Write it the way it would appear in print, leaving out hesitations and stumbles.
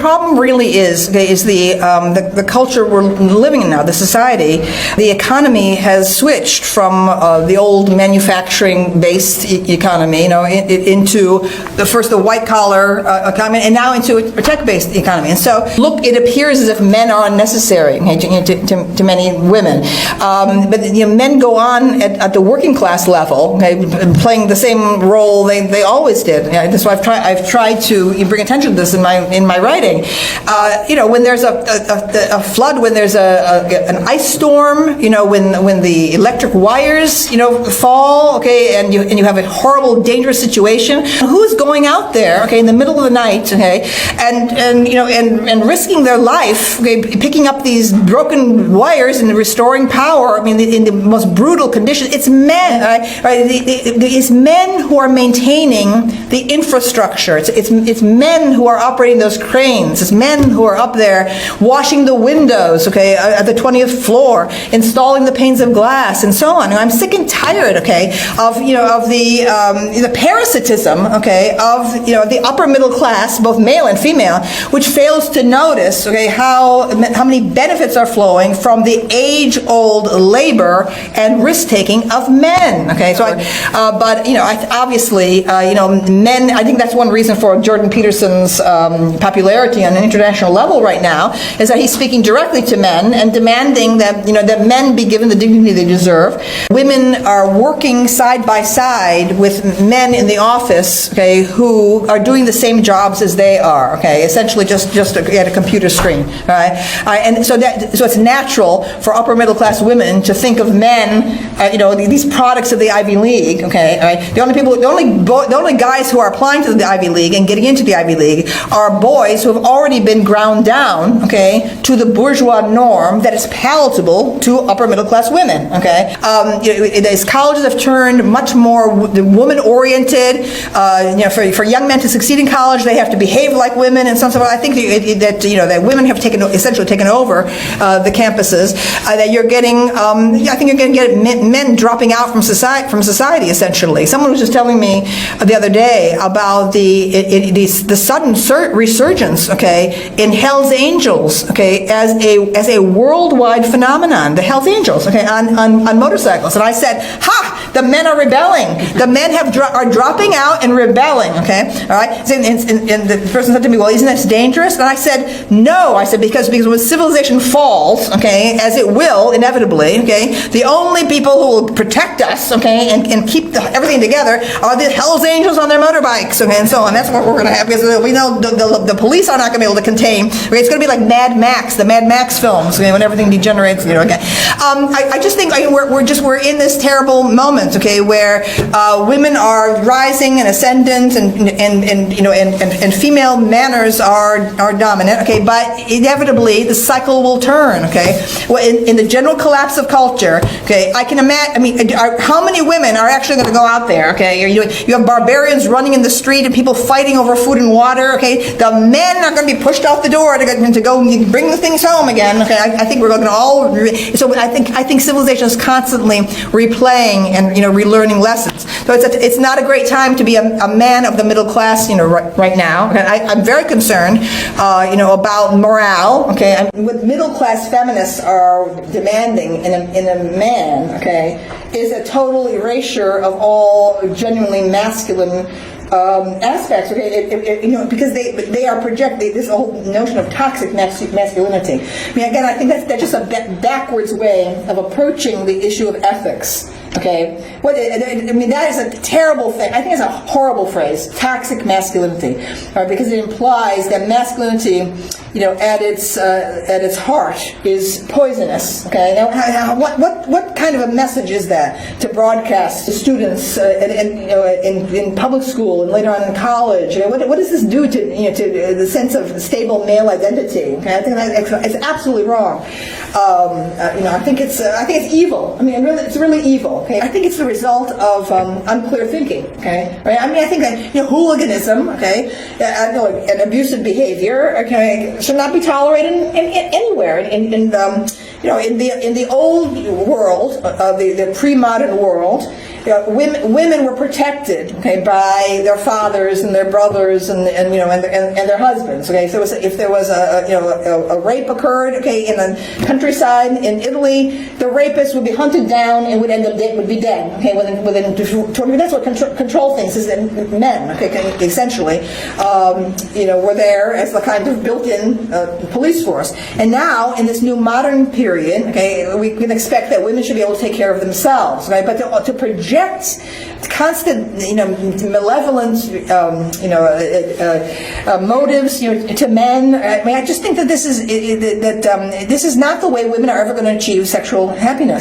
problem really is the culture we're living in now, the society. The economy has switched from the old manufacturing-based economy, into first the white-collar economy, and now into a tech-based economy. And so, it appears as if men are unnecessary to many women. But men go on at the working class level, playing the same role they always did. That's why I've tried to bring attention to this in my writing. When there's a flood, when there's an ice storm, when the electric wires fall, and you have a horrible, dangerous situation, who's going out there, in the middle of the night, and risking their life, picking up these broken wires and restoring power, in the most brutal conditions? It's men, right? It's men who are maintaining the infrastructure. It's men who are operating those cranes. It's men who are up there washing the windows, at the 20th floor, installing the panes of glass, and so on. And I'm sick and tired, of the parasitism, of the upper middle class, both male and female, which fails to notice, how many benefits are flowing from the age-old labor and risk-taking of men. Obviously, men. I think that's one reason for Jordan Peterson's popularity on an international level right now, is that he's speaking directly to men and demanding that that men be given the dignity they deserve. Women are working side by side with men in the office, who are doing the same jobs as they are, essentially just at a computer screen, right? And so it's natural for upper middle class women to think of men, these products of the Ivy League, right? The only guys who are applying to the Ivy League and getting into the Ivy League are boys who have already been ground down, to the bourgeois norm that is palatable to upper middle class women, As colleges have turned much more woman-oriented, for young men to succeed in college, they have to behave like women and so on. I think that women have essentially taken over the campuses. That you're getting, I think you're going to get men dropping out from society essentially. Someone was just telling me the other day about the sudden resurgence, in Hell's Angels, as a worldwide phenomenon. The Hell's Angels, on motorcycles, and I said, "Ha! The men are rebelling. The men are dropping out and rebelling." All right. And the person said to me, "Well, isn't this dangerous?" And I said, "No." I said because when civilization falls, as it will inevitably, the only people who will protect us, and keep everything together are the Hell's Angels on their motorbikes, and so on. That's what we're going to have, because we know the police are not going to be able to contain. It's going to be like Mad Max, the Mad Max films, when everything degenerates. I just think we're in this terrible moment, where women are rising and ascendant, and female manners are dominant. But inevitably the cycle will turn. In the general collapse of culture. I can imagine. How many women are actually going to go out there? You have barbarians running in the street and people fighting over food and water. The men are going to be pushed out the door to go bring the things home again. I think we're going to all. So I think civilization is constantly replaying and relearning lessons. So it's not a great time to be a man of the middle class. Right now. I'm very concerned. About morale. What middle class feminists are demanding in a man. Is a total erasure of all genuinely masculine aspects, because they are projecting this whole notion of toxic masculinity. Again, I think that's just a backwards way of approaching the issue of ethics. That is a terrible thing. I think it's a horrible phrase, toxic masculinity, because it implies that masculinity, at its heart, is poisonous. Now, what kind of a message is that to broadcast to students in public school and later on in college? What does this do to the sense of stable male identity? I think it's absolutely wrong. I think it's evil. It's really evil. I think it's the result of unclear thinking. I think that hooliganism, and abusive behavior, should not be tolerated anywhere. in the old world, the pre-modern world, women were protected, okay, by their fathers and their brothers and their husbands. Okay, so if there was a rape occurred, okay, in the countryside in Italy, the rapist would be hunted down and would be dead. Okay, that's what control things is. That men, okay, essentially, were there as the kind of built-in police force. And now in this new modern period, okay, we can expect that women should be able to take care of themselves, right? But to project constant, malevolent, motives, to men. I mean, I just think that this is not the way women are ever going to achieve sexual happiness.